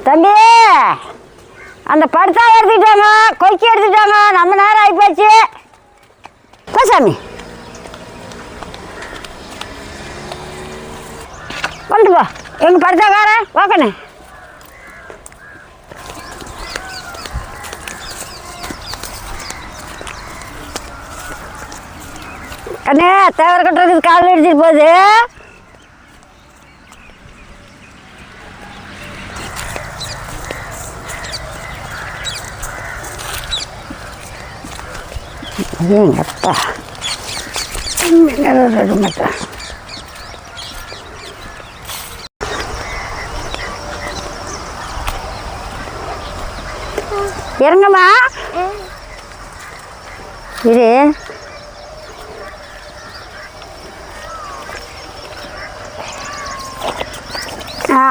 தம்பி அந்த படுத்தா எடுத்துக்கிட்டாங்க, கொக்கி எடுத்துட்டாங்க, நம்ம நேரம் ஆகிப்போச்சு. சாமி கொண்டு போ. எங்கள் படுத்தாக்காரன் வாக்கண்ணே. அண்ணே தேவர கட்டுறதுக்கு காலில் எடுத்துட்டு போகுது. எங்கப்பா மாட்டேன். இறங்கம்மா இது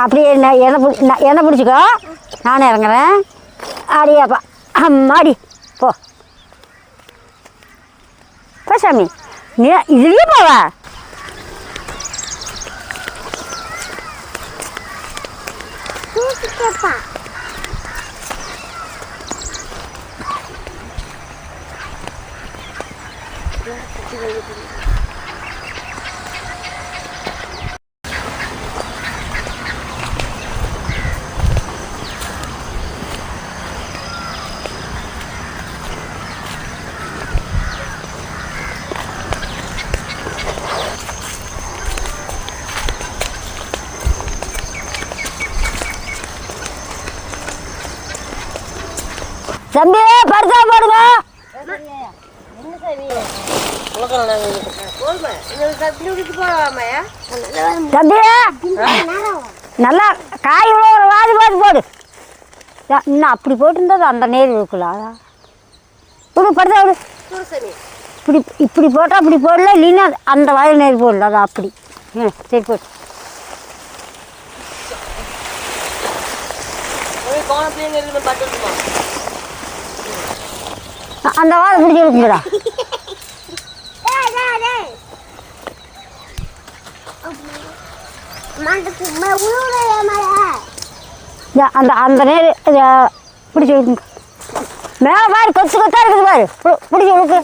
அப்படியே என்ன பிடிச்சிக்கோ, நானும் இறங்குறேன். அடியாப்பா அம்மாடி போ சாமி. நீ இதுலேயே போவா? தம்பி படுத்தா போடுங்க. தம்பி நல்லா காய் ஒரு வாதி பார்த்து போடு. இன்னும் அப்படி போட்டுருந்தது அந்த நேர் இருக்குல்ல. விடு படுத்தா விடு. இப்படி இப்படி போட்டால் அப்படி போடல, இல்லைன்னா அந்த வயல் நேர் போடல. அது அப்படி சரி போட்டு அந்த வாழை பிடிச்சி இருக்குங்கடா. அந்த அந்த நேர் பிடிச்சி இருக்குங்க. மேலே பாரு கொத்து கொத்தா இருக்குது பாரு, பிடிச்சி இழுக்கு.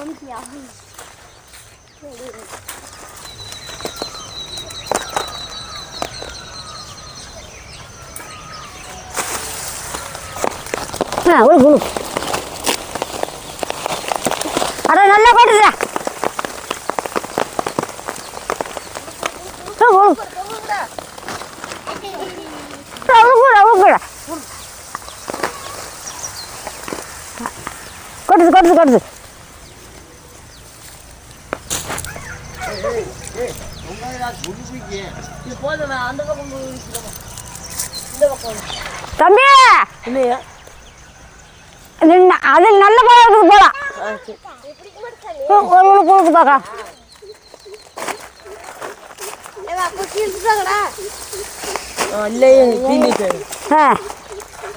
உழுக்கு உழுக்கு. அட நல்லா போட்டுதா. கொட்டுது கொட்டுது கொட்டுது. தம்பி அதில் நல்ல பழம் இருக்குது போலாம். ஒரு உழுக்கு உழுக்கு பார்க்கலாம்.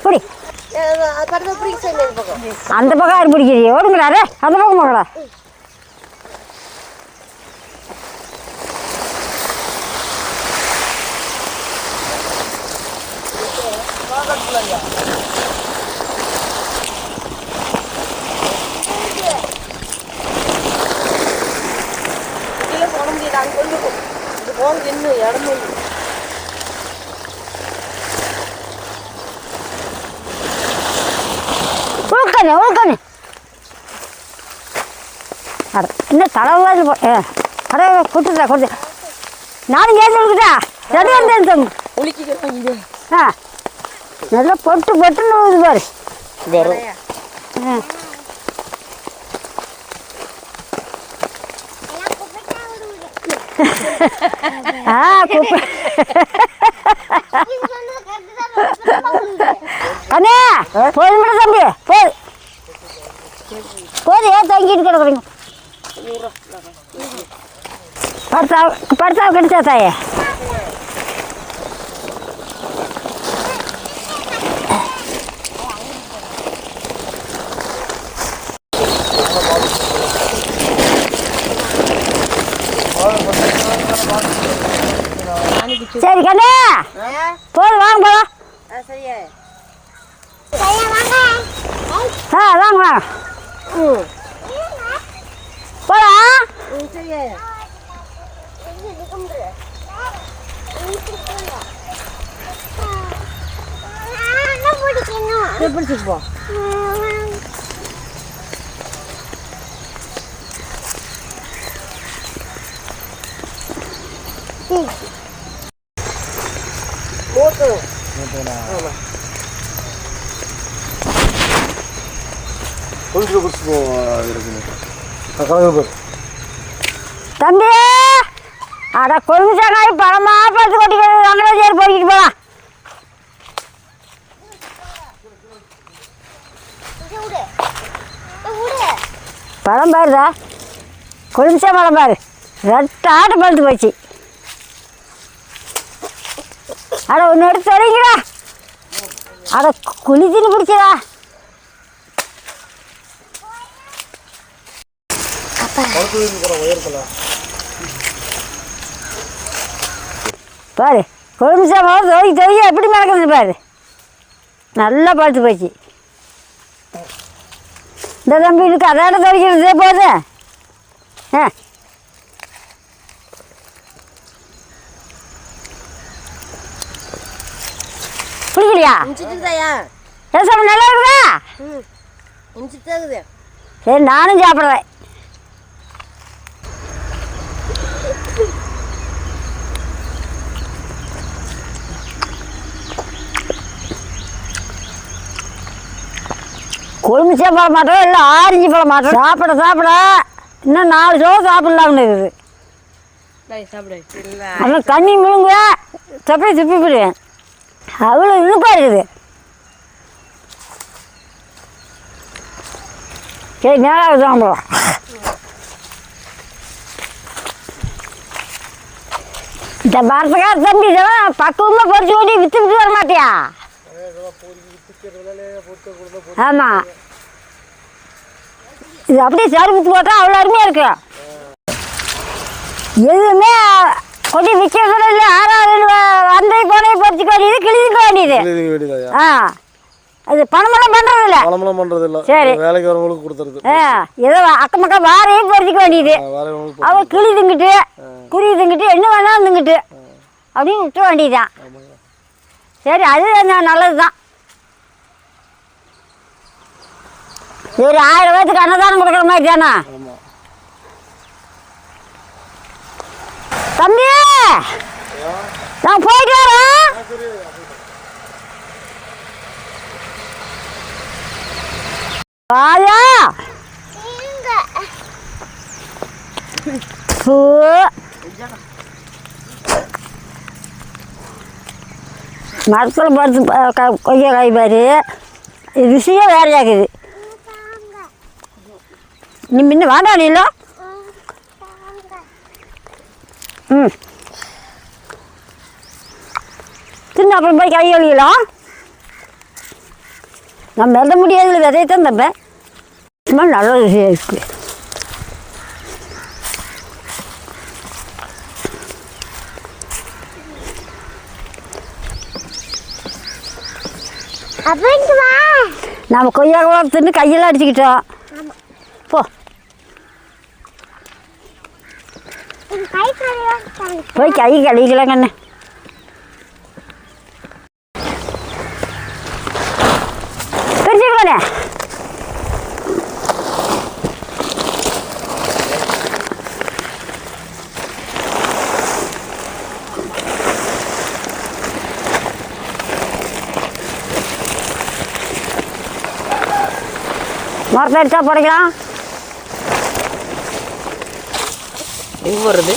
புடி அந்த பக்கம் யார் பிடிக்கிறீ? ஓடுங்கடா அந்த பக்கம் போகடா. உழுக்கானே உழுக்கானே. அட இன்னும் தலைவாது அட கொடுத்துட்டா கொடுத்து. நானும் கேட்டு கொடுக்குதா ரெடி வந்து உளிக்கிறேன். நல்லா பொட்டு பொட்டுன்னு ஊது பாரு. அண்ணே போதும் தம்பி போது போது. ஏன் தங்கிட்டு கிடக்குறீங்க? படுத்தா கிடைச்சா தாயே. சரி கண்ணே போதும் வாங்க போலாம். வாங்க வாங்க. போலாம். பிடிச்சிட்டு போ. தம்பி அட கொழுமிச்சாங்காய் பழமா பார்த்து கொட்டிக்கிறது அங்கே சரி போய்கிட்டு போகலாம். பழம் பாருதா, கொழுமிச்சா பழம் பாரு, ரெட்டாட்டு பழுத்து போச்சு. அட ஒன்று எடுத்து தொடங்கிடா. அட குளிச்சுன்னு பிடிச்சதா. பாரு கொழுமிச்சா பழம் தொகை தொகை எப்படி மறக்கிறது பாரு, நல்லா பழுத்து போச்சு. இந்த தம்பி இதுக்கு அதான துவைக்கிறதே போது. பிடிக்கலையா? ஏன் நல்லா இருக்குதா? சரி நானும் சாப்பிட்றேன். கொழுமிச்சா பழம் மாட்டோம் இல்லை ஆரஞ்சு பழம் மாட்டோம். சாப்பிட சாப்பிட இன்னும் 4 சோறு சாப்பிடலாம்னு இருக்குது. ஆனால் தண்ணி முழுங்க தப்பி துப்பி போடுவேன், அவ்வளோ இனிப்பாக இருக்குது. சரி நேராக சாப்பிடுவோம். இந்த மரத்துக்கார தம்பி இதெல்லாம் பக்குவமாக பொறிச்சு ஓட்டி விற்று விட்டு வர மாட்டியா? ஆமாம், இது அப்படியே சருப்புத்து போட்டால் அவ்வளோ அருமையாக இருக்கு. எதுவுமே கொட்டி விற்கிறதுல இல்லை. 6 அந்த கோடையை பறிச்சுக்க வேண்டியது, கிழிக்க வேண்டியது. ஆ அது பணமெல்லாம் பண்ணுறது இல்லை. சரி வேலைக்கு வரவங்களுக்கு கொடுத்துருது. ஏதோ அக்கம் பக்கம் வாரையும் பறிச்சுக்க வேண்டியது. அவள் கிளி திங்கிட்டு குருவி திங்கிட்டு என்ன வேணாலும் திங்கிட்டு அப்படின்னு விட்டுற வேண்டியதுதான். சரி அது நல்லது தான். சரி 1000 பேத்துக்கு அன்னதானம் கொடுக்குற மாதிரி தானே தம்பி? நான் போயிட்டு வரேன். வாயா மரத்தில் பருத்து கொய்யா காய் பாரு, ருசியாக வேறையாக்குது. நீ முன்ன வேண்டாம் நீல. தின்னு அப்புறம் போய் கை கழுவிக்கலாம். நான் மெல்ல முடியாதுல விதையத்தான் தப்பேன். சும்மா நல்ல ருசியாக இருக்குது. நம்ம கொய்யா தின்னு கையெல்லாம் அடிச்சுக்கிட்டோம். போ போய் கை கழுவிக்கலாம் கண்ணு. பிரிச்சுக்கோனே மரத்தை எடுத்தா போடைக்கலாம். எங்கே போடுறது?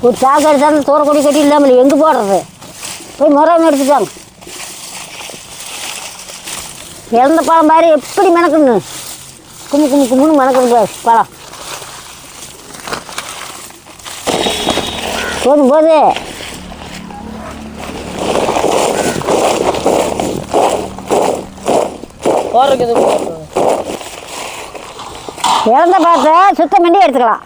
ஒரு சாக்கு எடுத்தாலும் தூர கொடி கட்டி இல்லாமல் எங்கே போடுறது? போய் மரம் எடுத்துட்டாங்க. இறந்த பழம் பாரு எப்படி மணக்குன்னு, கும்முன்னு மணக்குது பாரு பழம். போதும் போது இறந்த பழத்தை சுத்தம் பண்ணி எடுத்துக்கலாம்.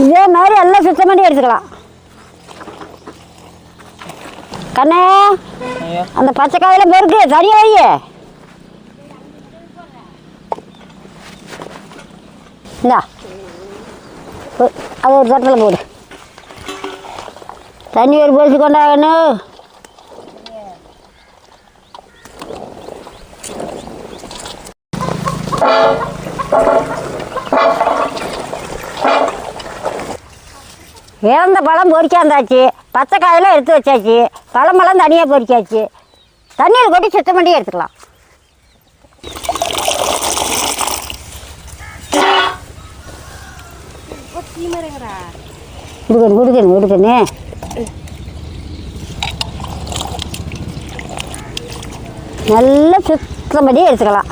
இதே மாதிரி எல்லாம் சுத்தம் பண்ணி எடுத்துக்கலாம். கண்ணே அந்த பச்சை காயில பெருக்கு தனியா வையே. இந்தா அது ஒரு தட்டில் போடு. தண்ணி ஒரு போச்சு கொண்டாகணும். இறந்த பழம் பொறிக்காந்தாச்சு, பச்சை காயெல்லாம் எடுத்து வச்சாச்சு, பழமெல்லாம் தனியாக பொறிக்காச்சு. தண்ணியில் கொட்டி சுத்தம் பண்ணி எடுத்துக்கலாம். விடுக்கணும் நல்லா சுத்தம் பண்ணி எடுத்துக்கலாம்.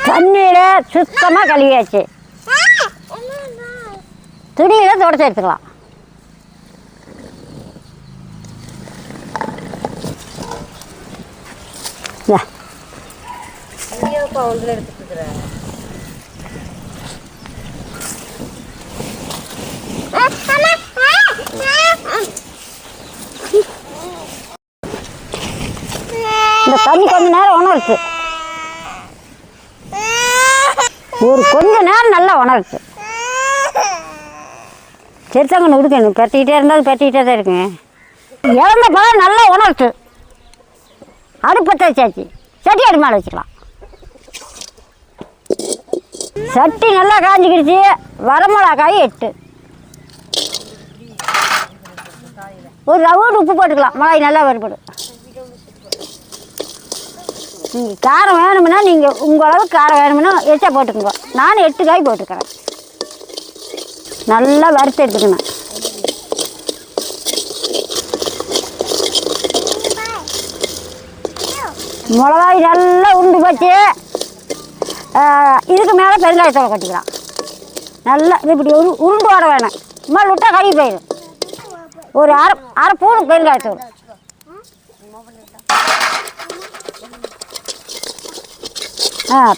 தண்ணியில சுத்தமா கழுவியாச்சு. துணியில தொடச்சி எடுத்துக்கலாம். இந்த தண்ணி கொஞ்ச நேரம் உணர்த்து. ஒரு கொஞ்ச நேரம் நல்லா உணர்த்து. சரித்தாங்க உடுக்கணும். பெட்டிக்கிட்டே இருந்தால் பெட்டிக்கிட்டே தான் இருக்குங்க. இறந்த பழம் நல்லா உணர்த்து. அடுப்பத்தை வச்சாச்சு. சட்டி அடி மேலே வச்சுக்கலாம். சட்டி நல்லா காஞ்சிக்கிடுச்சு. வரமிளகாய் 8. ஒரு ரவுண்டு உப்பு போட்டுக்கலாம். மிளகாய் நல்லா வறுபடும். நீங்கள் காரம் வேணும்னா நீங்கள் உங்கள் அளவுக்கு காரம் வேணும்னா எச்சா போட்டுக்கோங்க. நான் 8 காய் போட்டுக்கிறேன். நல்லா வறுத்து எடுத்துக்கணும். மிளகாய் நல்லா உருண்டு போச்சு. இதுக்கு மேலே பெருங்காயத்தோடு கொட்டிக்கலாம். நல்லா இப்படி உருண்டு வர வேணும். மேலே விட்டால் கறி போயிடும். ஒரு அரை பூணு பெருங்காயத்தோடு.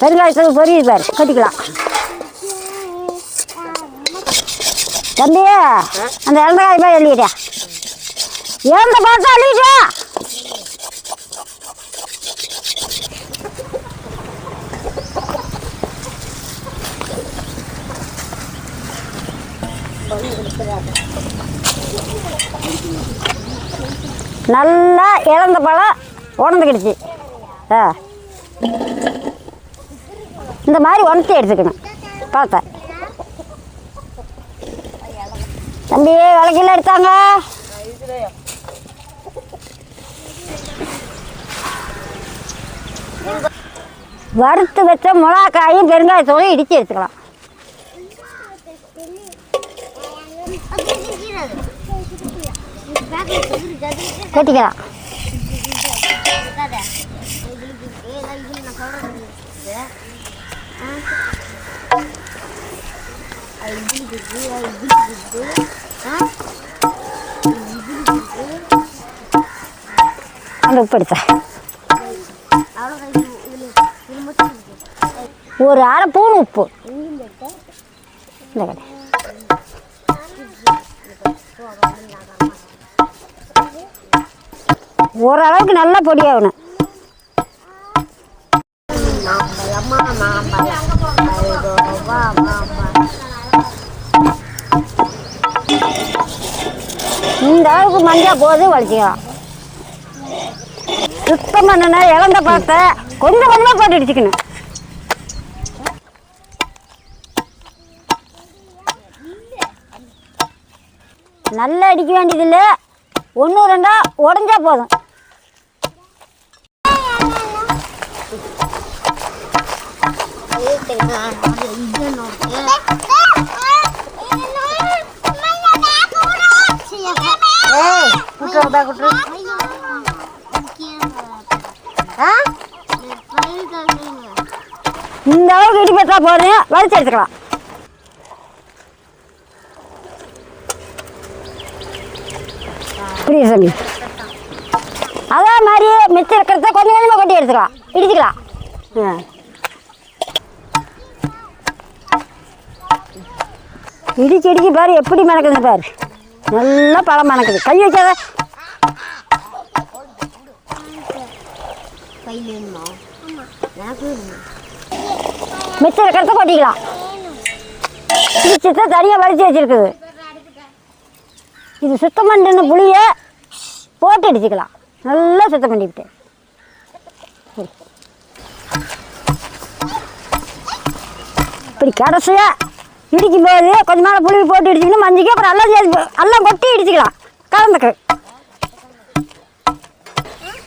பெருங்காயத்தோடு பொரியுது பாரு. கொட்டிக்கலாம். தம்பி அந்த இறந்தகாய் போய் எழுதிட்டா. இறந்த பார்த்தா அள்ளிட்டா. நல்லா இறந்த பழம் உணர்ந்துக்கிடுச்சு. இந்த மாதிரி உணர்த்தி எடுத்துக்கணும் பழத்தை. தம்பி விளக்கில எடுத்தாங்க. வறுத்து வச்ச மிளகாயும் பெருங்காயத்தோடு இடித்து எடுத்துக்கலாம். கொட்டிக்கலாம். அந்த உப்பு எடுத்த ஒரு அரை பூணு உப்பு. இந்த கடை ஓரளவுக்கு நல்லா பொடியாகணும். இந்த அளவுக்கு மஞ்சள் போது வலிச்சிக்கலாம். சுத்தம் பண்ண இழந்த பழத்தை கொஞ்சம் கொஞ்சமாக போட்டு அடிச்சுக்கணும். நல்லா அடிக்க வேண்டியதில்லை. 1 2 உடஞ்சா போதும். இந்த அளவுக்கு இடி பெற்றா போதும், வலிச்சு எடுத்துக்கலாம். புரியுது சாமி. அதே மாதிரி மிச்சம் இருக்கிறத கொஞ்சம் கொஞ்சமாக கொட்டி எடுத்துக்கலாம், இடிச்சுக்கலாம். இடிச்சு இடிச்சு பாரு எப்படி மணக்குது பாரு, நல்லா பழம் மணக்குது. கை வச்சாத மிச்சம் இருக்கிறத கொட்டிக்கலாம். இடிச்சத்தை தனியாக வலிச்சு வச்சிருக்குது. இது சுத்தம் பண்ணின புளியை போட்டு அடிச்சுக்கலாம். நல்லா சுத்தம் பண்ணிவிட்டு இப்படி கடைசியாக இடிக்கும் போது கொஞ்சம் மேலே புளி போட்டு இடிச்சிக்கணும். மஞ்சிக்கு அப்புறம் எல்லாம் சேர்த்து எல்லாம் கொட்டி இடிச்சிக்கலாம். கலந்துக்கு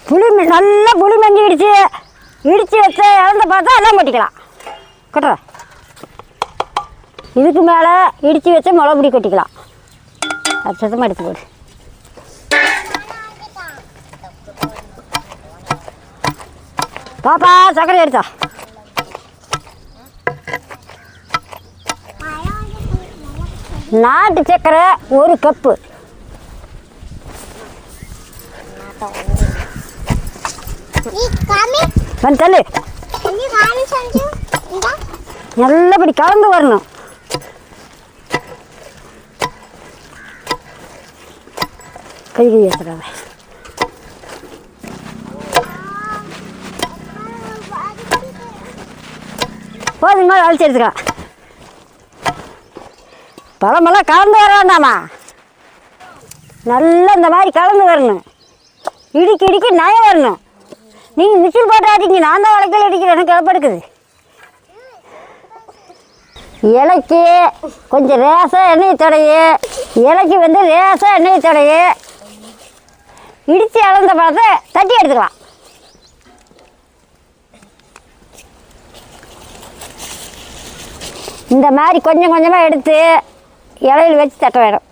புளி நல்லா புளி மஞ்சி இடித்து வச்சு இழந்த பார்த்தா எல்லாம் கொட்டிக்கலாம். கொட்டுற இதுக்கு மேலே இடித்து வச்சு மிளகு பொடி கொட்டிக்கலாம். அது சுத்தமாக எடுத்து போடு. பாப்பா சர்க்கரை எடுத்தா. நாட்டு சர்க்கரை 1 கப்பு. தள்ளு. நல்லபடி கலந்து வரணும். கை ஏற்றுறாங்க. போதும் மாதிரி அழிச்சு எடுத்துக்கலாம். பழமெல்லாம் கலந்து வர வேண்டாமா, நல்லா இந்த மாதிரி கலந்து வரணும். இடிக்கி இடிக்கி நயம் வரணும். நீங்கள் மிஷின் போட்டு ஆட்டிங்க, நான் தான் வளைக்கல் அடிக்கிறேன். எனக்கு கிளப்படுக்குது. இலைக்கு கொஞ்சம் லேசாக எண்ணெய் தடையு, இலைக்கு வந்து லேசாக எண்ணெய் தடையு. இடித்து அளந்த பழத்தை தட்டி எடுத்துக்கலாம். இந்த மாதிரி கொஞ்சம் கொஞ்சமாக எடுத்து இலையில் வச்சு தட்ட வேணும்.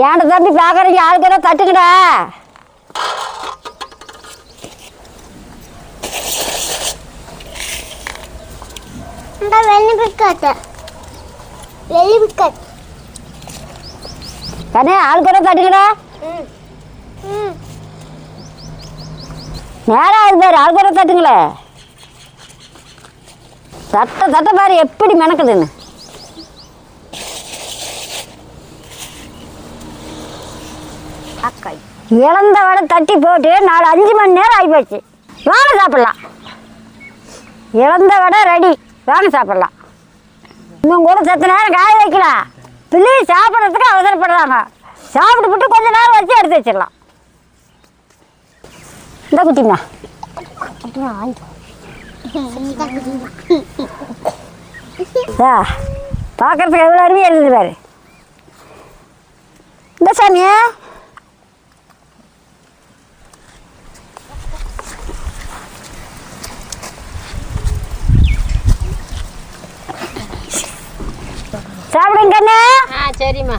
ஏன்டா தம்பி பார்க்குறீங்க, ஆளுக்கெல்லாம் தட்டுங்கடா. கண்ணே ஆளுக்கெல்லாம் தட்டுங்கடா. நேரம் ஆகுது பாரு, ஆளுக்கெல்லாம் தட்டுங்களே. தட்ட பாரு எப்படி மணக்குதுன்னு. இழந்த வடை தட்டி போட்டு 4-5 மணி நேரம் ஆகிப்போச்சு. வாங்க சாப்பிட்லாம். இழந்த வடை ரெடி, வாங்க சாப்பிட்லாம். இன்னும் கூட சத்து நேரம் காய வைக்கலாம். பிள்ளைங்க சாப்பிட்றதுக்கு அவசரப்படுறாங்க. சாப்பிட்டு போட்டு கொஞ்சம் நேரம் வச்சு எடுத்து வச்சிடலாம். இந்த குட்டிமா பார்க்கறதுக்கு எவ்வளோ அருமையாக இருக்குது பாரு. இந்த சாமியா சாப்பிடுங்க கண்ணு. சரிம்மா.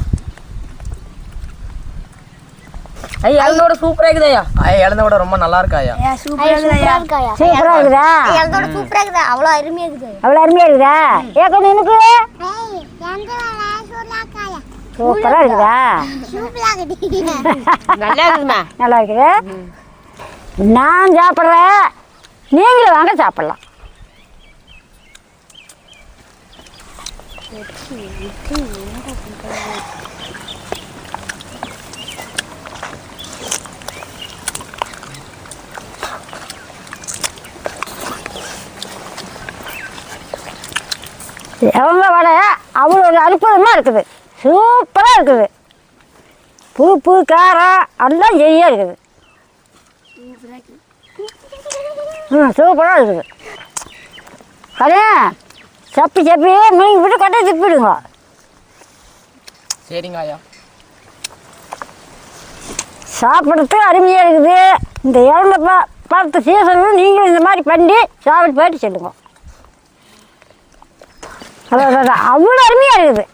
ஐயா இளந்தோட சூப்பரா இருக்குதா? ஐயா இளந்தோட ரொம்ப நல்லா இருக்காயா? சூப்பரா இருக்குதா? இளந்தோட சூப்பரா இருக்குதா? அவ்வளோ அருமையா இருக்குது. அவ்வளோ அருமையா இருக்குதா? ஏக்கண்ணு எனக்கு சூப்பரா இருக்குதா? நல்லா இருக்குதுமா. நல்லா இருக்குது. நான் சாப்பிட்றேன், நீங்களும் வாங்க சாப்பிட்லாம். இளந்த வடை அவ்வளோ ஒரு அற்புதமாக இருக்குது. சூப்பராக இருக்குது. புளிப்பு காரம் எல்லாம் சரியாக இருக்குது. சூப்பராக இருக்குது. அதே சப்பி மீன் விட்டு கொட்டை திப்பிடுங்க. சரிங்க ஐயா. சாப்பிட்றதுக்கு அருமையாக இருக்குது. இந்த இளந்த பழத்தை சீசனும் நீங்களும் இந்த மாதிரி பண்ணி சாப்பிட்டு போயிட்டு சொல்லுங்க. அவ்வளோ அருமையாக இருக்குது.